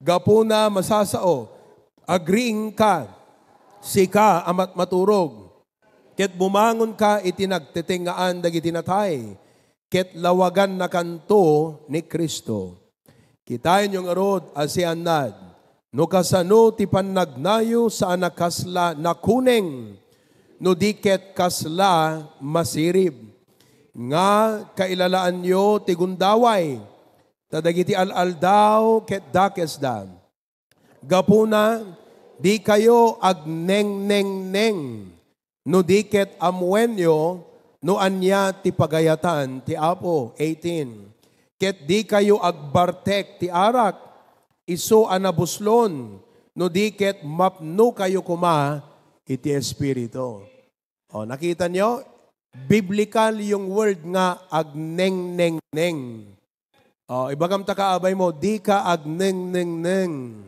Gapuna masasao, agreeing ka, sika amat maturog. Ket bumangon ka itinagtitingaan dagiti natay, ket lawagan na kanto ni Kristo. Kitayon yung arod asianad, no kasano ti pannagnayo sa anakasla na kuneng, no diket kasla masirib. Nga kailalaan nyo ti gundaway, tadagiti al-aldaw ket dakesda. Gapuna, di kayo agneng-neng-neng, no diket amwenyo, no anya ti pagayatan ti Apo. 18. Ket di kayo agbartek ti arak, iso anabuslon, no diket mapno kayo kuma iti Espiritu. O, nakita nyo? Biblical yung word nga agneng-neng-neng. O, ibagam ta kaabay mo, di ka agneng-neng-neng.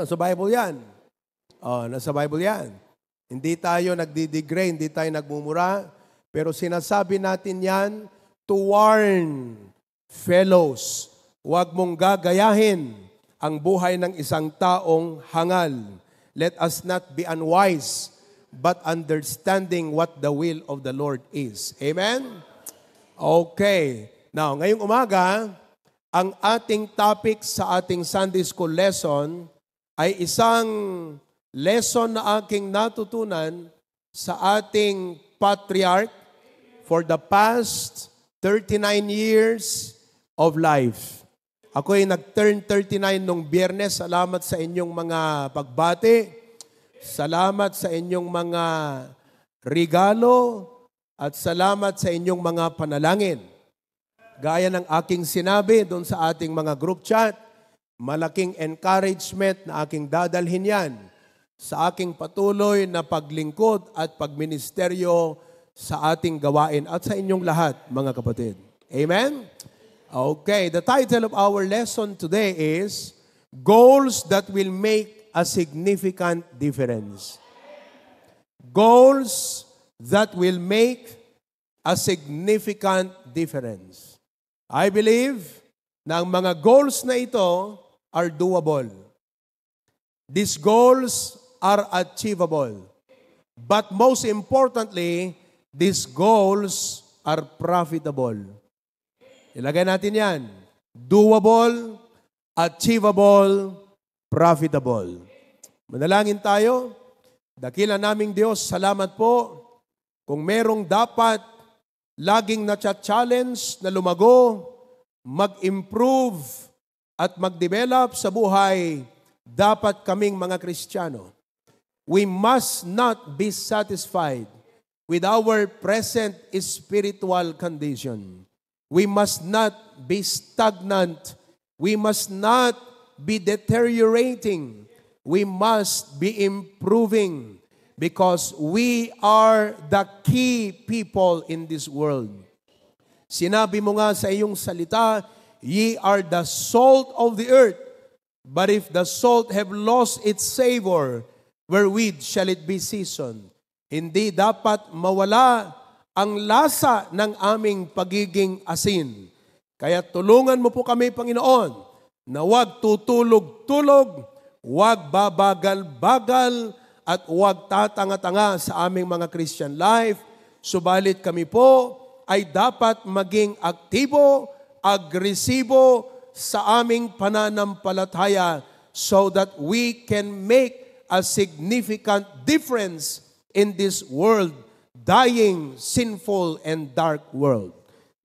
Sa Bible yan. O, nasa Bible yan. Hindi tayo nagdidegrade, hindi tayo nagmumura, pero sinasabi natin yan to warn fellows. Huwag mong gagayahin ang buhay ng isang taong hangal. Let us not be unwise, but understanding what the will of the Lord is. Amen? Okay. Now, ngayong umaga, ang ating topic sa ating Sunday School lesson ay isang lesson na aking natutunan sa ating patriarch for the past 39 years of life. Ako'y nag-turn 39 nung Biyernes. Salamat sa inyong mga pagbati. Salamat sa inyong mga regalo at salamat sa inyong mga panalangin. Gaya ng aking sinabi doon sa ating mga group chat, malaking encouragement na aking dadalhin yan sa aking patuloy na paglingkod at pagministeryo sa ating gawain at sa inyong lahat, mga kapatid. Amen? Okay, the title of our lesson today is Goals that will make a significant difference. Goals that will make a significant difference. I believe na ang mga goals na ito are doable. These goals are achievable. But most importantly, these goals are profitable. Ilagay natin yan. Doable, achievable, profitable. Manalangin tayo. Dakila naming Diyos, salamat po kung merong dapat laging na-challenge na lumago, mag-improve at mag-develop sa buhay, dapat kaming mga Kristiyano. We must not be satisfied with our present spiritual condition. We must not be stagnant. We must not be deteriorating. We must be improving because we are the key people in this world. Sinabi mo nga sa iyong salita, ye are the salt of the earth. But if the salt have lost its savor, wherewith shall it be seasoned? Hindi dapat mawala ang lasa ng aming pagiging asin. Kaya tulungan mo po kami, Panginoon, na huwag tutulog-tulog, huwag babagal-bagal, at huwag tatanga-tanga sa aming mga Christian life. Subalit kami po ay dapat maging aktibo, agresibo sa aming pananampalataya so that we can make a significant difference in this world, dying, sinful, and dark world.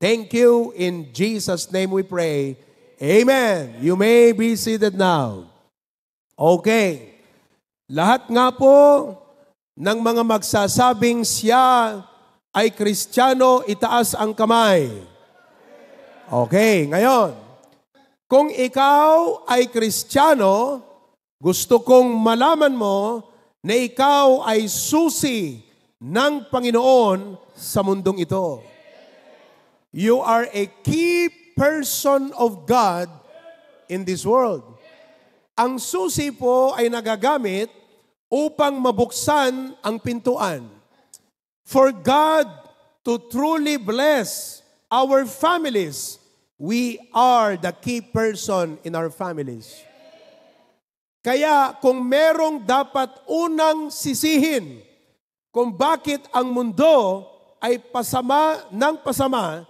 Thank you. In Jesus' name we pray. Amen. You may be seated now. Okay. Lahat nga po ng mga magsasabing siya ay Kristiyano, itaas ang kamay. Okay, ngayon, kung ikaw ay Kristiyano, gusto kong malaman mo na ikaw ay susi ng Panginoon sa mundong ito. You are a key person of God in this world. Ang susi po ay nagagamit upang mabuksan ang pintuan. For God to truly bless our families, we are the key person in our families. Kaya kung merong dapat unang sisihin kung bakit ang mundo ay pasama ng pasama,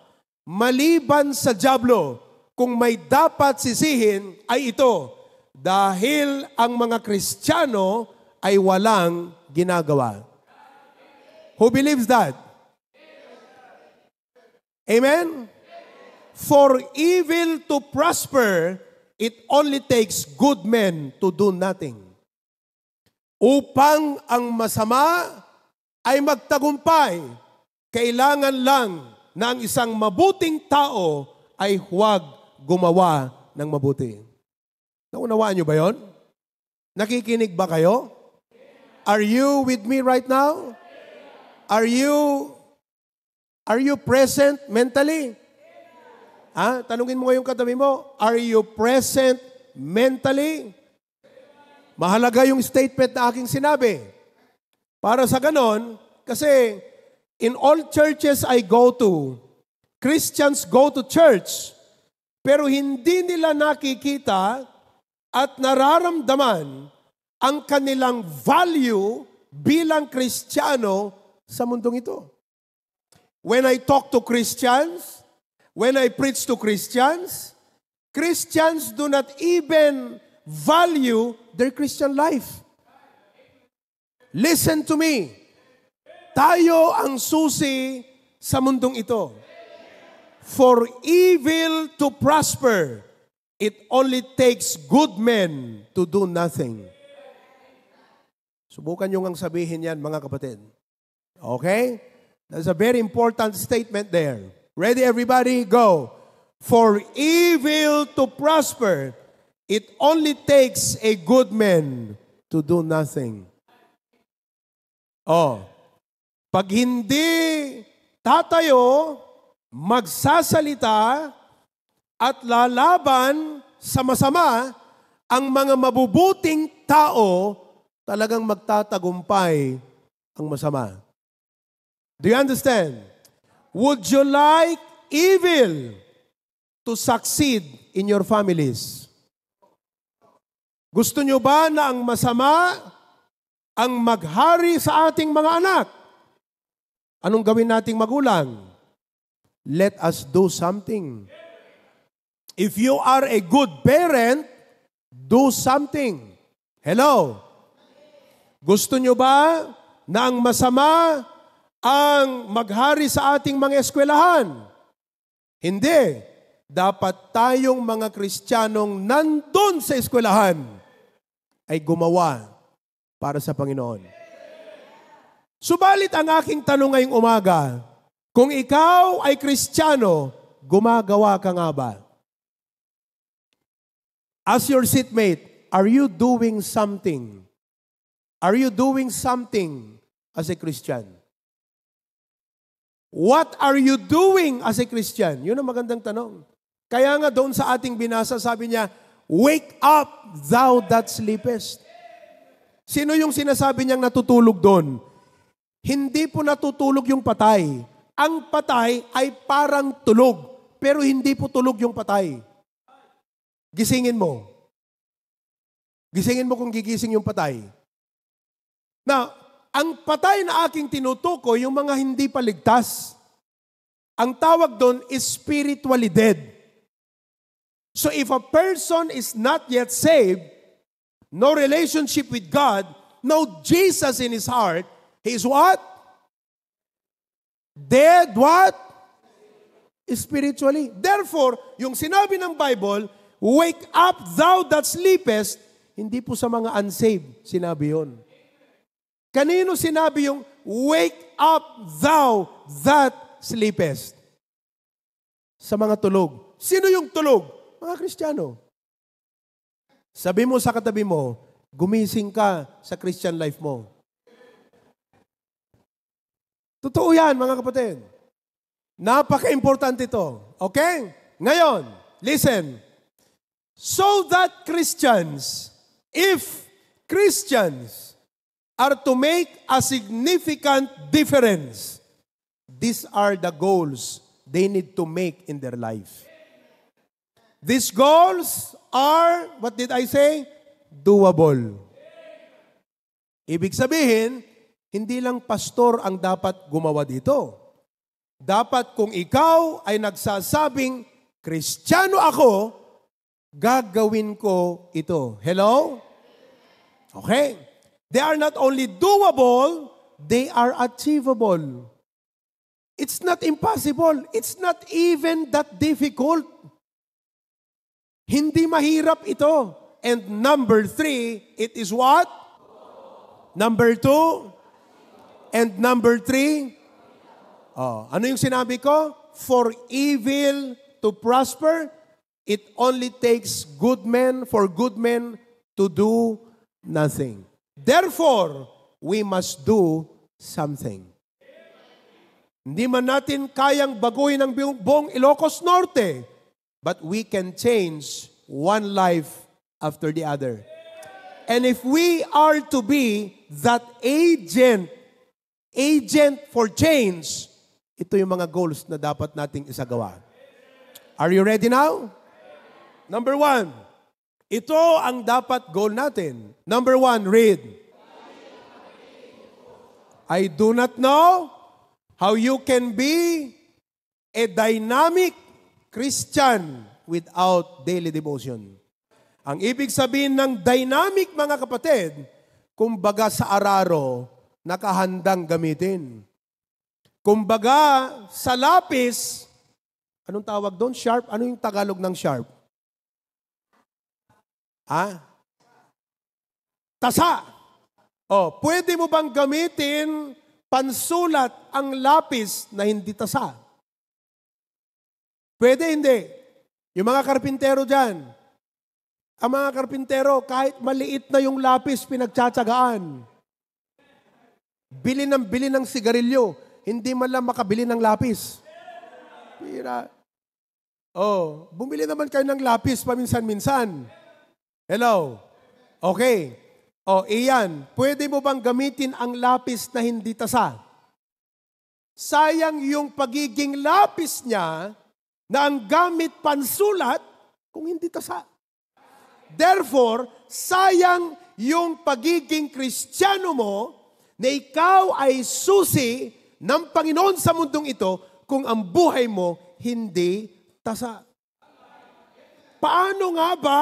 maliban sa dyablo, kung may dapat sisihin ay ito, dahil ang mga Kristiyano ay walang ginagawa. Who believes that? Amen? For evil to prosper, it only takes good men to do nothing. Upang ang masama ay magtagumpay, kailangan lang na ang isang mabuting tao ay huwag gumawa ng mabuti. Naunawaan niyo ba yon? Nakikinig ba kayo? Are you with me right now? Are you present mentally? Tanungin mo ngayong katabi mo, are you present mentally? Mahalaga yung statement na aking sinabi. Para sa ganon, kasi in all churches I go to, Christians go to church, pero hindi nila nakikita at nararamdaman ang kanilang value bilang Kristiyano sa mundong ito. When I talk to Christians, when I preach to Christians, Christians do not even value their Christian life. Listen to me. Tayo ang susi sa mundong ito. For evil to prosper, it only takes good men to do nothing. Subukan nyo ngang sabihin yan, mga kapatid. Okay? That's a very important statement there. Ready, everybody? Go. For evil to prosper, it only takes a good man to do nothing. Pag hindi tatayo, magsasalita, at lalaban sa masama, ang mga mabubuting tao talagang magtatagumpay ang masama. Do you understand? Would you like evil to succeed in your families? Gusto nyo ba na ang masama ang maghari sa ating mga anak? Anong gawin nating magulang? Let us do something. If you are a good parent, do something. Hello? Gusto nyo ba na ang masama ang maghari sa ating mga eskwelahan? Hindi. Dapat tayong mga Kristiyanong nandun sa eskwelahan ay gumawa para sa Panginoon. Subalit ang aking tanong ngayong umaga, kung ikaw ay Kristiyano, gumagawa ka nga ba? As your seatmate, are you doing something? Are you doing something as a Christian? What are you doing as a Christian? Yun ang magandang tanong. Kaya nga doon sa ating binasa, sabi niya, wake up, thou that sleepest. Sino yung sinasabi niyang natutulog doon? Hindi po natutulog yung patay. Ang patay ay parang tulog, pero hindi po tulog yung patay. Gisingin mo. Gisingin mo kung gigising yung patay. Now, ang patay na aking tinutukoy, yung mga hindi pa ligtas. Ang tawag doon is spiritually dead. So if a person is not yet saved, no relationship with God, no Jesus in his heart, he is what? Dead what? Spiritually. Therefore, yung sinabi ng Bible, wake up thou that sleepest, hindi po sa mga unsaved sinabi yun. Kanino sinabi yung wake up thou that sleepest? Sa mga tulog. Sino yung tulog? Mga Kristiyano. Sabi mo sa katabi mo, gumising ka sa Christian life mo. Totoo yan, mga kapatid. Napaka-importante ito. Okay? Ngayon, listen. So that Christians, if Christians are to make a significant difference, these are the goals they need to make in their life. These goals are, what did I say? doable. Ibig sabihin, hindi lang pastor ang dapat gumawa dito. Dapat kung ikaw ay nagsasabing, Kristiyano ako, gagawin ko ito. Hello? Okay. They are not only doable, they are achievable. It's not impossible. It's not even that difficult. Hindi mahirap ito. And number 3, it is what? Number 2? And number 3? Ano yung sinabi ko? For evil to prosper, it only takes good men for good men to do nothing. Therefore, we must do something. Hindi man natin kayang baguhin ang buong Ilocos Norte, but we can change one life after the other. And if we are to be that agent for change, ito yung mga goals na dapat nating isagawa. Are you ready now? Number 1, ito ang dapat goal natin. Number 1, read. I do not know how you can be a dynamic Christian without daily devotion. Ang ibig sabihin ng dynamic, mga kapatid, kumbaga sa araro, nakahandang gamitin. Kumbaga sa lapis, anong tawag doon? Sharp? Ano yung Tagalog ng sharp? Tasa. Pwede mo bang gamitin pansulat ang lapis na hindi tasa? Pwede, hindi. Yung mga karpintero dyan, ang mga karpintero, kahit maliit na yung lapis, pinagtsatsagaan. Bili ng sigarilyo, hindi man lang makabili ng lapis. Pira. Bumili naman kayo ng lapis paminsan-minsan. Hello? Okay. Iyan. Pwede mo bang gamitin ang lapis na hindi tasa? Sayang yung pagiging lapis niya na ang gamit pansulat kung hindi tasa. Therefore, sayang yung pagiging Kristiyano mo na ikaw ay susi ng Panginoon sa mundong ito kung ang buhay mo hindi tasa. Paano nga ba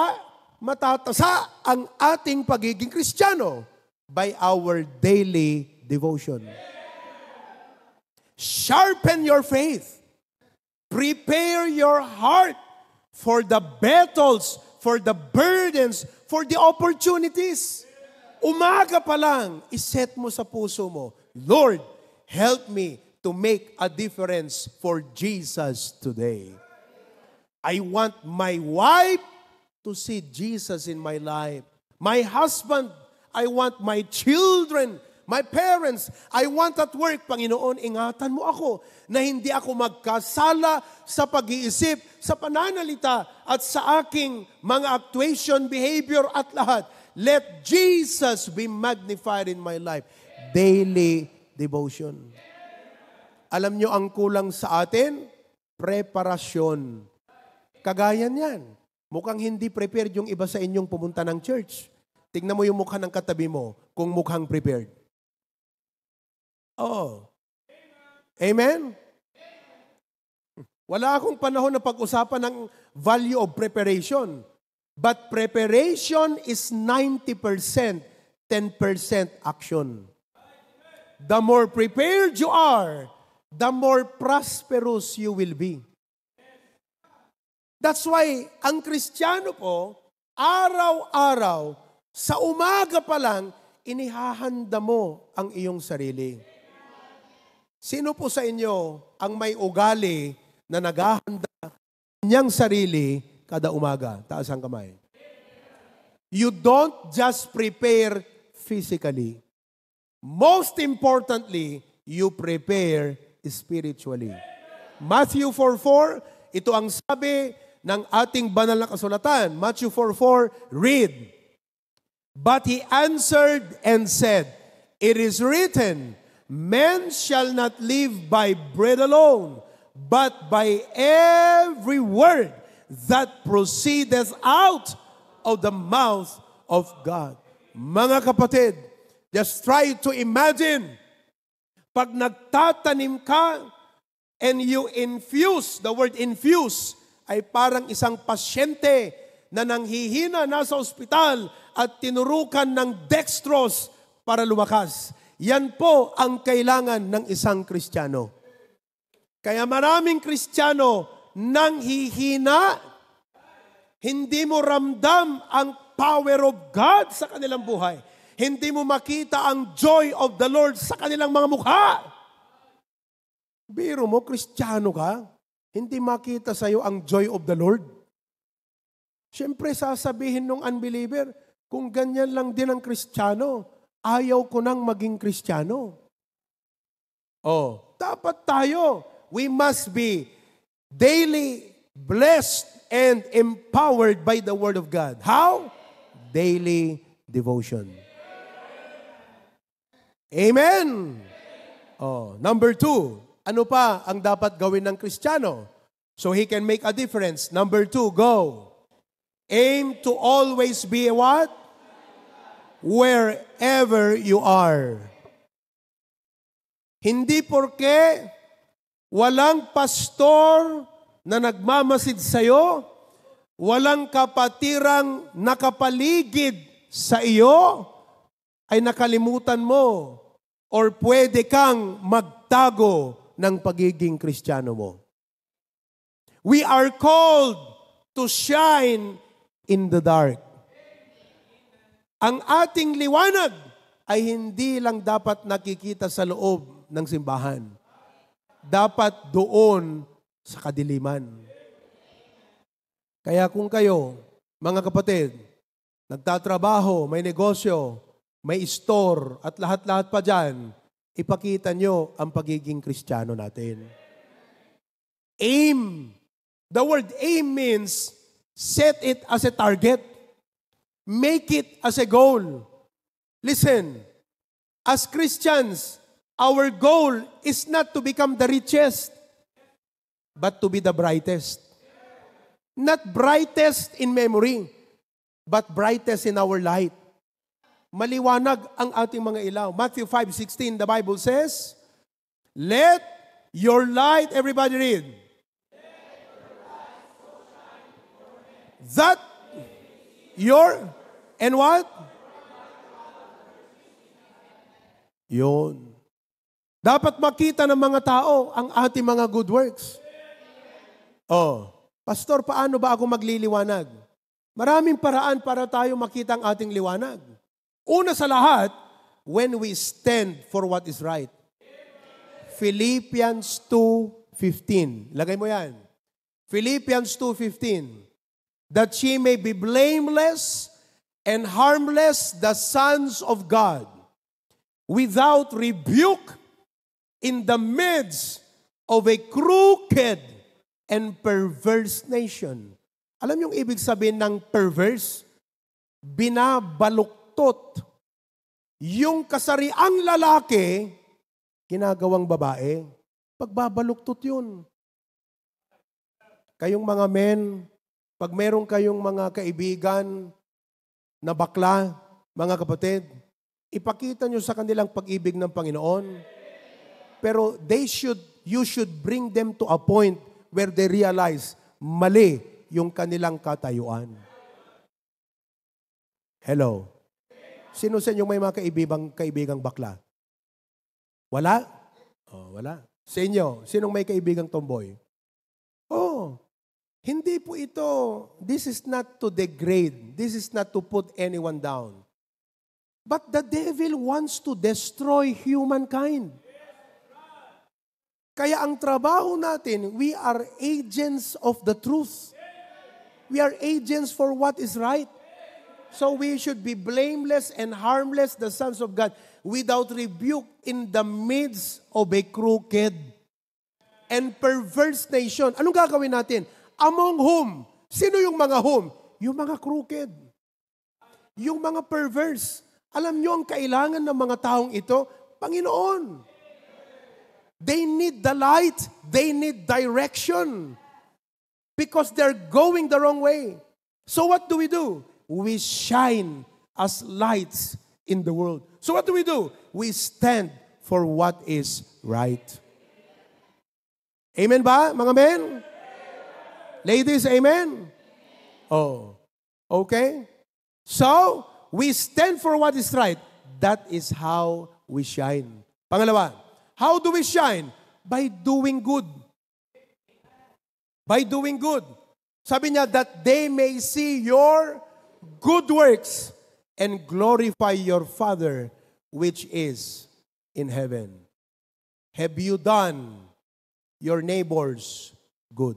matatasa ang ating pagiging Kristiyano? By our daily devotion. Sharpen your faith. Prepare your heart for the battles, for the burdens, for the opportunities. Umaga pa lang, iset mo sa puso mo, Lord, help me to make a difference for Jesus today. I want my wife to see Jesus in my life. My husband, I want my children, my parents, I want at work, Panginoon, ingatan mo ako na hindi ako magkasala sa pag-iisip, sa pananalita, at sa aking mga actuation, behavior at lahat. Let Jesus be magnified in my life. Daily devotion. Alam nyo ang kulang sa atin? Preparasyon. Kagaya niyan. Mukhang hindi prepared yung iba sa inyong pumunta ng church. Tingnan mo yung mukha ng katabi mo kung mukhang prepared. Amen? Wala akong panahon na pag-usapan ng value of preparation. But preparation is 90%, 10% action. The more prepared you are, the more prosperous you will be. That's why, ang Kristiyano po, araw-araw, sa umaga pa lang, inihahanda mo ang iyong sarili. Sino po sa inyo ang may ugali na naghahanda niyang sarili kada umaga? Taas ang kamay. You don't just prepare physically. Most importantly, you prepare spiritually. Matthew 4:4, ito ang sabi ng ating banal na kasulatan. Matthew 4:4, read. But he answered and said, it is written, men shall not live by bread alone, but by every word that proceedeth out of the mouth of God. Mga kapatid, just try to imagine, pag nagtatanim ka and you infuse, the word infuse ay parang isang pasyente na nanghihina nasa ospital at tinurukan ng dextrose para lumakas. Yan po ang kailangan ng isang Kristiyano. Kaya maraming Kristiyano nanghihina, hindi mo ramdam ang power of God sa kanilang buhay. Hindi mo makita ang joy of the Lord sa kanilang mga mukha. Biro mo, Kristiyano ka, hindi makita sa iyo ang joy of the Lord. Siyempre, sasabihin ng unbeliever, kung ganyan lang din ang Kristiyano, ayaw ko nang maging Kristiyano. Dapat tayo, we must be daily blessed and empowered by the Word of God. How? Daily devotion. Amen! Number 2, ano pa ang dapat gawin ng Kristiyano so he can make a difference? Number 2, go. Aim to always be what? Wherever you are. Hindi porke walang pastor na nagmamasid sa'yo, walang kapatirang nakapaligid sa iyo, ay nakalimutan mo or pwede kang magtago ng pagiging Kristiyano mo. We are called to shine in the dark. Ang ating liwanag ay hindi lang dapat nakikita sa loob ng simbahan. Dapat doon sa kadiliman. Kaya kung kayo, mga kapatid, nagtatrabaho, may negosyo, may store, at lahat-lahat pa dyan, ipakita nyo ang pagiging Kristiyano natin. Aim. The word aim means set it as a target. Make it as a goal. Listen, as Christians, our goal is not to become the richest, but to be the brightest. Not brightest in memory, but brightest in our light. Maliwanag ang ating mga ilaw. Matthew 5:16, the Bible says, let your light, everybody read, that your, and what? Yun. Dapat makita ng mga tao ang ating mga good works. Pastor, paano ba ako magliliwanag? Maraming paraan para tayo makita ang ating liwanag. Una sa lahat, when we stand for what is right. Philippians 2:15. Lagay mo yan. Philippians 2:15. That ye may be blameless and harmless, the sons of God, without rebuke, in the midst of a crooked and perverse nation. Alam yung ibig sabihin ng perverse? Binabaluktot. Yung kasariang lalaki, ginagawang babae. Pagbabaluktot yun. Kayong mga men, pag meron kayong mga kaibigan na bakla, mga kapatid, ipakita nyo sa kanilang pag-ibig ng Panginoon. Pero you should bring them to a point where they realize mali yung kanilang katayuan. Hello? Sino sa inyo may mga kaibigang bakla? Wala? Wala. Sa inyo, sinong may kaibigang tomboy? Hindi po ito. This is not to degrade. This is not to put anyone down. But the devil wants to destroy humankind. Kaya ang trabaho natin, we are agents of the truth. We are agents for what is right. So we should be blameless and harmless, the sons of God, without rebuke in the midst of a crooked and perverse nation. Anong gagawin natin? Among whom? Sino yung mga whom? Yung mga crooked. Yung mga perverse. Alam nyo ang kailangan ng mga taong ito? Panginoon. They need the light. They need direction. Because they're going the wrong way. So what do? We shine as lights in the world. So what do? We stand for what is right. Amen ba, mga men? Ladies, amen? Oh, okay. So, we stand for what is right. That is how we shine. Pangalawa, how do we shine? By doing good. By doing good. Sabi niya, that they may see your good works and glorify your Father which is in heaven. Have you done your neighbors good?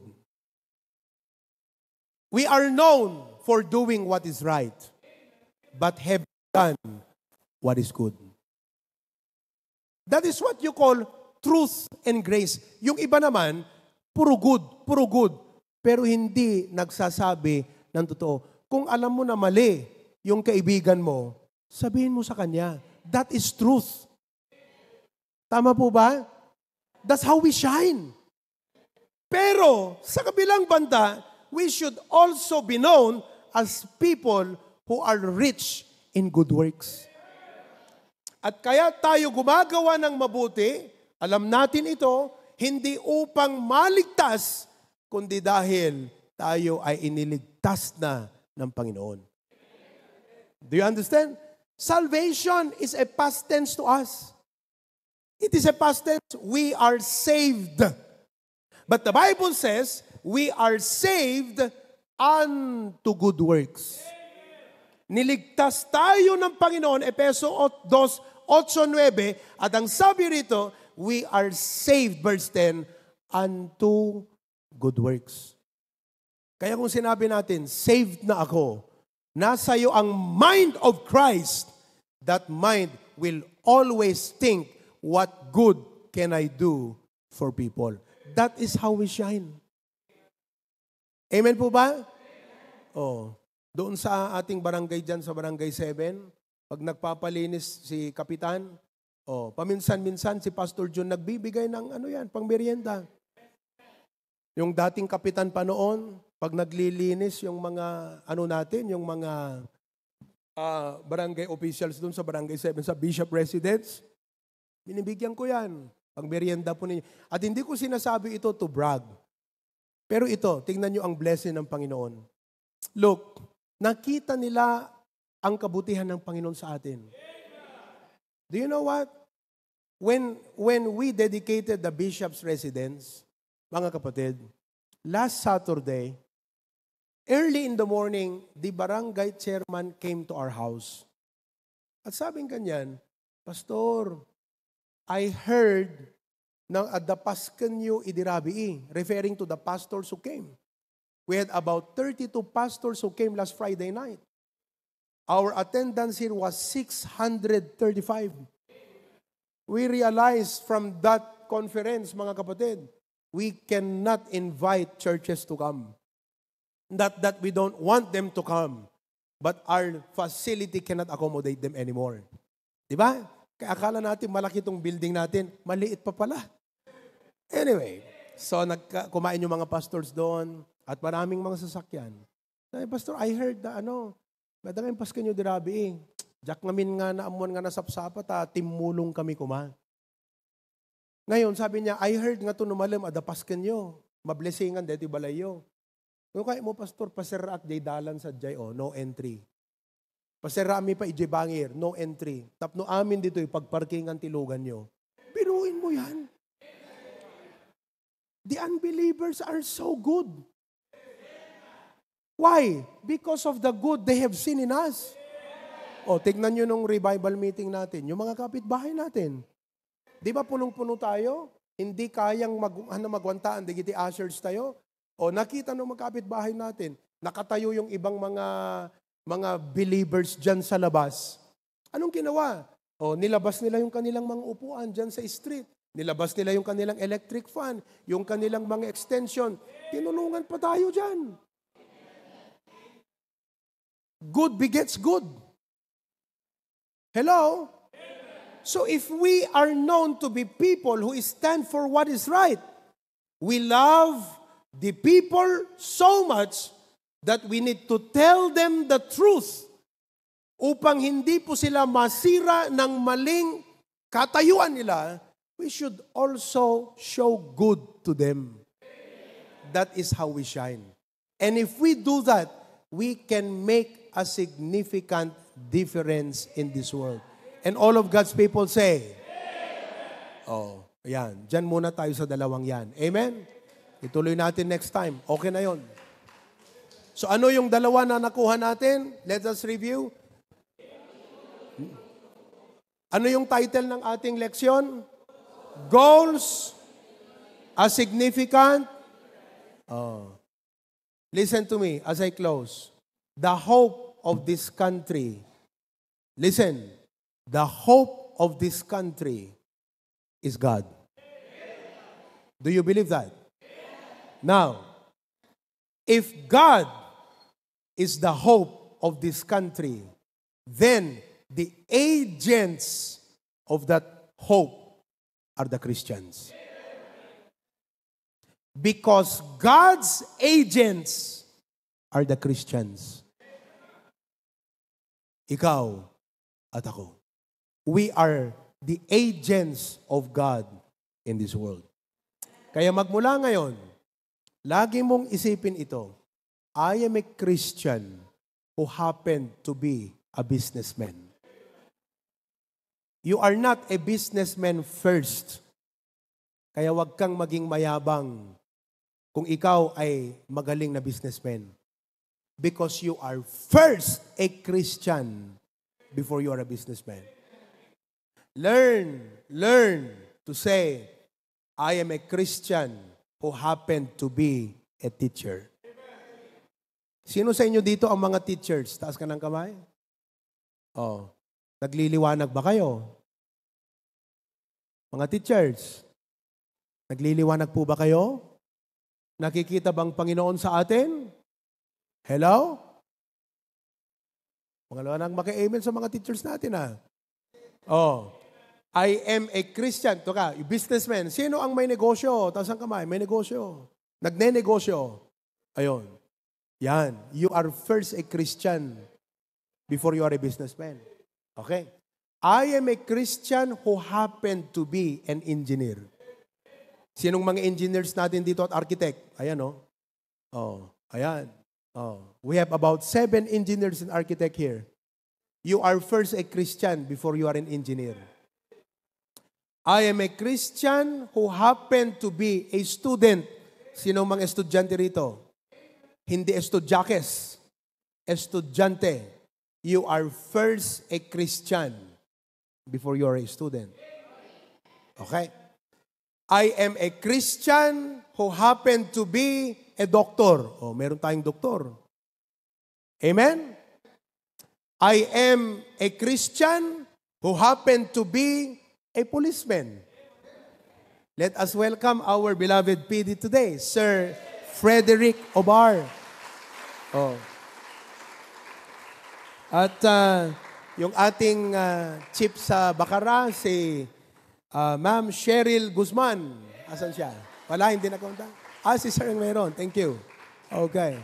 We are known for doing what is right, but have done what is good. That is what you call truth and grace. Yung iba naman, puro good, pero hindi nagsasabi ng totoo. Kung alam mo na mali yung kaibigan mo, sabihin mo sa kanya, that is truth. Tama po ba? That's how we shine. Pero sa kabilang banda, we should also be known as people who are rich in good works. At kaya tayo gumagawa ng mabuti, alam natin ito, hindi upang maligtas, kundi dahil tayo ay iniligtas na ng Panginoon. Do you understand? Salvation is a past tense to us. It is a past tense. We are saved. But the Bible says, we are saved unto good works. Niligtas tayo ng Panginoon, Efeso 2:8-9, at ang sabi rito, we are saved, verse 10, unto good works. Kaya kung sinabi natin, saved na ako, nasa iyo ang mind of Christ, that mind will always think, what good can I do for people? That is how we shine. Amen po ba? Oh, doon sa ating barangay dyan, sa barangay 7, pag nagpapalinis si Kapitan, paminsan-minsan si Pastor John nagbibigay ng pang merienda. Yung dating kapitan pa noon, pag naglilinis yung mga, yung mga barangay officials doon sa barangay 7, sa Bishop Residence, binibigyan ko yan. Pang merienda po ninyo. At hindi ko sinasabi ito to brag. Pero ito, tingnan nyo ang blessing ng Panginoon. Look, nakita nila ang kabutihan ng Panginoon sa atin. Do you know what? When we dedicated the Bishop's Residence, mga kapatid, last Saturday, early in the morning, the barangay chairman came to our house. At sabing kanyan, Pastor, I heard ng adapaskanyo idirabii, referring to the pastors who came. We had about 32 pastors who came last Friday night. Our attendance here was 635. We realized from that conference, mga kapatid, we cannot invite churches to come. Not that we don't want them to come, but our facility cannot accommodate them anymore. Diba? Kaya akala natin malaki itong building natin, maliit pa pala. Anyway, so kumain yung mga pastors doon at maraming mga sasakyan. Sabi, Pastor, I heard na madaming paskan nyo dirabi Jak ngamin nga na amuan nga nasapsapat timulong kami kuma. Ngayon, sabi niya, I heard nga to numalim, adapaskan nyo, mablesingan deti balayo. Kung kaya mo, Pastor, pasera at jay dalan sa jay, no entry. Pasera mi pa ijay bangir, no entry. Tapno amin dito pagparkingan tilugan nyo. Biruin mo yan. The unbelievers are so good. Why? Because of the good they have seen in us. Tignan nyo nung revival meeting natin, yung mga kapitbahay natin. Di ba punong-puno tayo? Hindi kayang magwantaan, digiti ushers tayo. Nakita nung mga kapitbahay natin, nakatayo yung ibang mga believers dyan sa labas. Anong ginawa? Nilabas nila yung kanilang mga upuan dyan sa street. Nilabas nila yung kanilang electric fan, yung kanilang mga extension. Tinulungan pa tayo dyan. Good begets good. Hello? So if we are known to be people who stand for what is right, we love the people so much that we need to tell them the truth upang hindi po sila masira ng maling katayuan nila, we should also show good to them. That is how we shine. And if we do that, we can make a significant difference in this world. And all of God's people say, oh, yan. Diyan muna tayo sa dalawang yan. Amen? Ituloy natin next time. Okay na yon. So ano yung dalawa na nakuha natin? Let us review. Ano yung title ng ating leksyon? Goals, a significant. Oh. Listen to me as I close. The hope of this country. Listen. The hope of this country is God. Do you believe that? Now, if God is the hope of this country, then the agents of that hope are the Christians. Because God's agents are the Christians. Ikaw at ako. We are the agents of God in this world. Kaya magmula ngayon, lagi mong isipin ito, I am a Christian who happened to be a businessman. You are not a businessman first. Kaya wag kang maging mayabang kung ikaw ay magaling na businessman. Because you are first a Christian before you are a businessman. Learn to say, I am a Christian who happened to be a teacher. Sino sa inyo dito ang mga teachers? Taas ka ng kamay. Oh, nagliliwanag ba kayo? Mga teachers, nagliliwanag po ba kayo? Nakikita bang Panginoon sa atin? Hello? Mga maki-amen sa mga teachers natin Oh, I am a Christian. Ito ka, businessman. Sino ang may negosyo? Taas ang kamay, may negosyo. Nagne-negosyo. Ayun. Yan. You are first a Christian before you are a businessman. Okay? I am a Christian who happened to be an engineer. Sinong mga engineers natin dito at architect? Ayan, Oh, ayan. Oh, we have about 7 engineers and architect here. You are first a Christian before you are an engineer. I am a Christian who happened to be a student. Sinong mga estudyante rito? Hindi estudyakes. Estudyante. You are first a Christian before you are a student. Okay? I am a Christian who happened to be a doctor. Oh, meron tayong doktor. Amen? I am a Christian who happened to be a policeman. Let us welcome our beloved PD today, Sir Frederick Obar. Oh. At yung ating chief sa Bacara, si Ma'am Cheryl Guzman. Asan siya? Wala, hindi nakunta. Si Sir ang meron. Thank you. Okay.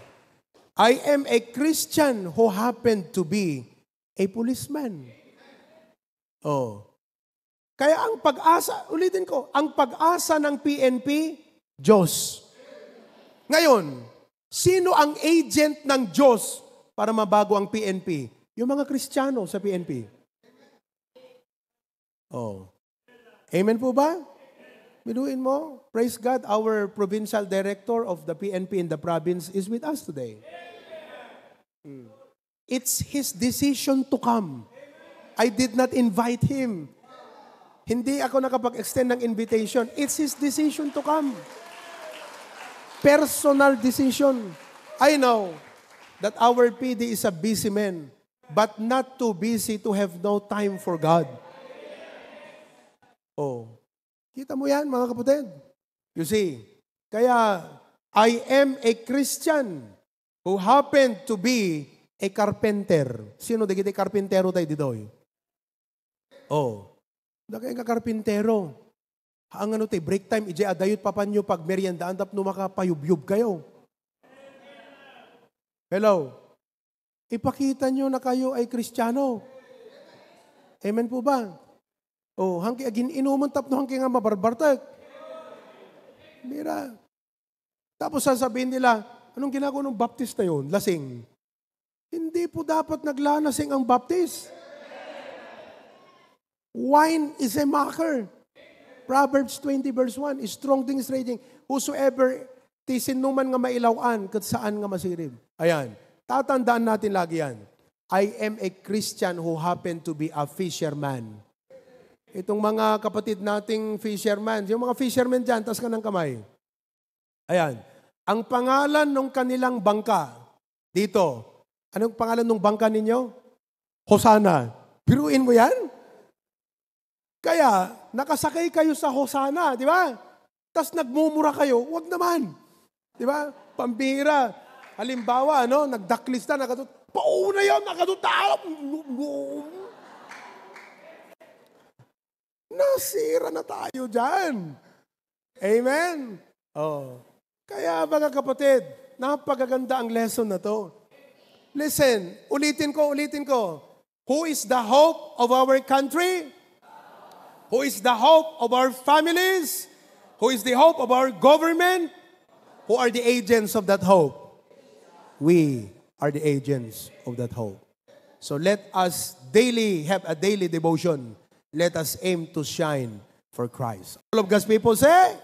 I am a Christian who happened to be a policeman. Oh. Kaya ang pag-asa, ulitin ko, ang pag-asa ng PNP, Diyos. Ngayon, sino ang agent ng Diyos para mabago ang PNP? Yung mga Kristiyano sa PNP. Oh. Amen po ba? Binuin mo. Praise God, our provincial director of the PNP in the province is with us today. It's his decision to come. I did not invite him. Hindi ako nakapag-extend ng invitation. It's his decision to come. Personal decision. I know that our PD is a busy man, but not too busy to have no time for God. Oh. Kita mo yan, mga kapatid? You see, kaya I am a Christian who happened to be a carpenter. Sino digiti carpentero tayo didoy? Oh. Dagay nga carpentero. Ang ano tayo, break time, ije adayot papanyo pag merienda, andap no makapayubyub kayo. Hello? ipakita nyo na kayo ay Kristiyano. Amen po ba? O, agin inuman tapno hangki nga mabarbartag. Mira. Tapos sasabihin nila, anong ginagawa ng baptist na yun? Lasing. Hindi po dapat naglalasing ang baptist. Wine is a mocker. Proverbs 20 verse 1, strong things raging, whosoever tisinuman nga mailawan, kat saan nga masirib. Ayan. Tatandaan natin lagi yan. I am a Christian who happen to be a fisherman. Itong mga kapatid nating fisherman, yung mga fishermen dyan, taas ka ng kamay. Ayan. Ang pangalan ng kanilang bangka, dito, anong pangalan ng bangka ninyo? Hosanna. Biruin mo yan? Kaya, nakasakay kayo sa Hosanna, di ba? Tapos nagmumura kayo, wag naman. Di ba? Pambira. Halimbawa, nagdaklista, pauna yan, nakatutalo. Nasira na tayo dyan. Amen? Oh. Kaya mga kapatid, napakaganda ang lesson na to. Listen, ulitin ko. Who is the hope of our country? Who is the hope of our families? Who is the hope of our government? Who are the agents of that hope? We are the agents of that hope. So let us daily have a daily devotion. Let us aim to shine for Christ. All of God's people say,